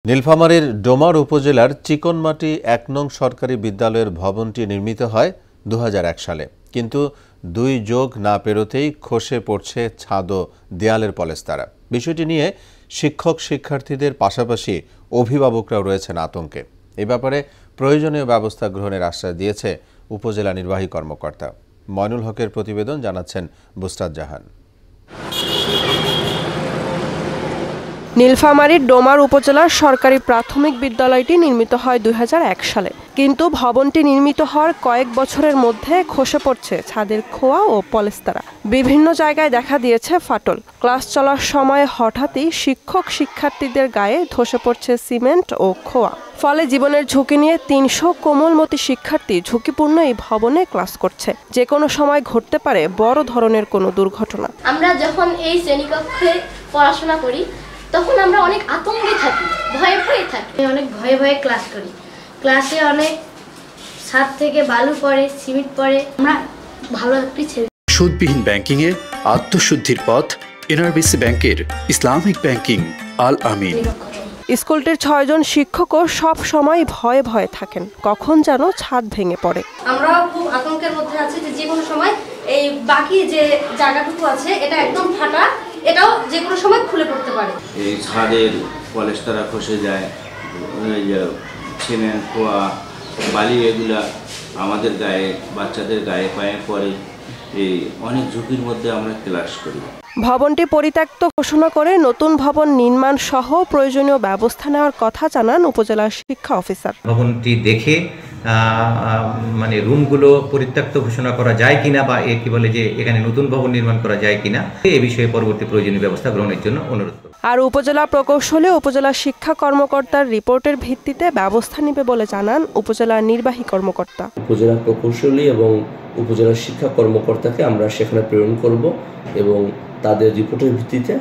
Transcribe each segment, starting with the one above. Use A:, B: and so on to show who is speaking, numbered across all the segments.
A: নীলফামারীর ডোমার উপজেলার চিকনমাটি ১ নং সরকারি বিদ্যালয়ের ভবনটি নির্মিত হয় ২০০১ সালে, কিন্তু ২ যোগ না পেরোতেই খসে পড়ছে ছাদ ও দেয়ালের পলেস্তারা। বিষয়টি নিয়ে শিক্ষক শিক্ষার্থীদের পাশাপাশি অভিভাবকরাও রয়েছেন আতঙ্কে। এ ব্যাপারে প্রয়োজনীয় ব্যবস্থা গ্রহণের আশ্বাস দিয়েছে উপজেলা নির্বাহী কর্মকর্তা। ময়নুল হকের প্রতিবেদন, জানাচ্ছেন বুসরাত জাহান।
B: নীলফামারীর ডোমার উপজেলার সরকারি প্রাথমিক বিদ্যালয়টি নির্মিত হয় ২০০১ সালে, কিন্তু ভবনটি নির্মিত হওয়ার কয়েক বছরের মধ্যে খসে পড়ছে ছাদের খোয়া ও পলেস্তারা। বিভিন্ন জায়গায় দেখা দিয়েছে ফাটল। ক্লাস চলার সময় হঠাৎই শিক্ষক শিক্ষার্থীদের গায়ে ধসে পড়ছে সিমেন্ট ও খোয়া। ফলে জীবনের ঝুঁকি নিয়ে ৩০০ কোমলমতি শিক্ষার্থী ঝুঁকিপূর্ণ এই ভবনে ক্লাস করছে। যে কোনো সময় ঘটতে পারে বড় ধরনের কোনো দুর্ঘটনা।
C: আমরা যখন এই শ্রেণীকক্ষে পড়াশোনা করি তখন আমরা অনেক আতঙ্কে থাকি, ভয়ে থাকি, অনেক ভয়ে ক্লাস করি। ক্লাসে অনেক ছাদ থেকে বালু পড়ে, সিমেন্ট পড়ে। আমরা ভালো একটি
D: সুদবিহীন ব্যাংকিংয়ে আত্মশুদ্ধির পথ এনআরবিসি ব্যাংকের ইসলামিক ব্যাংকিং আল আমিন।
B: স্কুলটির ৬ জন শিক্ষকও সব সময় ভয়ে থাকেন, কখন যেন ছাদ ভেঙে পড়ে।
C: আমরা খুব আতঙ্কের মধ্যে আছি যে কোনো সময় এই বাকি যে জায়গাটুকু আছে এটা একদম ফাটা, এটাও যে কোনো সময় খুলে পড়তে পারে।
E: এই ছাদের পলেস্তারা খসে যায়, সিমেন্ট খোয়া বালি এগুলা আমাদের গায়ে, বাচ্চাদের গায়ে পায়ে পড়ে। এই অনেক ঝুঁকির মধ্যে আমরা ক্লাস করি।
B: ভবনটি পরিত্যক্ত ঘোষণা করে নতুন ভবন নির্মাণ সহ প্রয়োজনীয় ব্যবস্থা নেওয়ার কথা জানান উপজেলা শিক্ষা অফিসার।
F: ভবনটি দেখে মানে রুমগুলো পরিত্যক্ত ঘোষণা করা যায় কিনা বা কি বলে যে এখানে নতুন ভবন নির্মাণ করা যায় কিনা এ বিষয়ে পরবর্তী প্রয়োজনীয় ব্যবস্থা গ্রহণের জন্য অনুরোধ করব।
B: আর উপজেলা প্রকৌশলী উপজেলা শিক্ষা কর্মকর্তার রিপোর্টের ভিত্তিতে ব্যবস্থা নেবে বলে জানান উপজেলা নির্বাহী কর্মকর্তা।
G: উপজেলা প্রকৌশলী এবং উপজেলা শিক্ষা কর্মকর্তাকে আমরা সেখানে প্রেরণ করব এবং তাদের রিপোর্টের ভিত্তিতে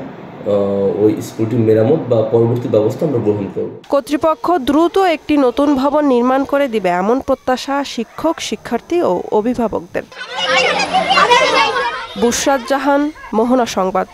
G: ওই স্কুলটি মেরামত বা পরবর্তী ব্যবস্থা আমরা গ্রহণ করব।
B: কর্তৃপক্ষ দ্রুত একটি নতুন ভবন নির্মাণ করে দিবে এমন প্রত্যাশা শিক্ষক, শিক্ষার্থী ও অভিভাবকদের। বুসরাত জাহান, মোহনা সংবাদ।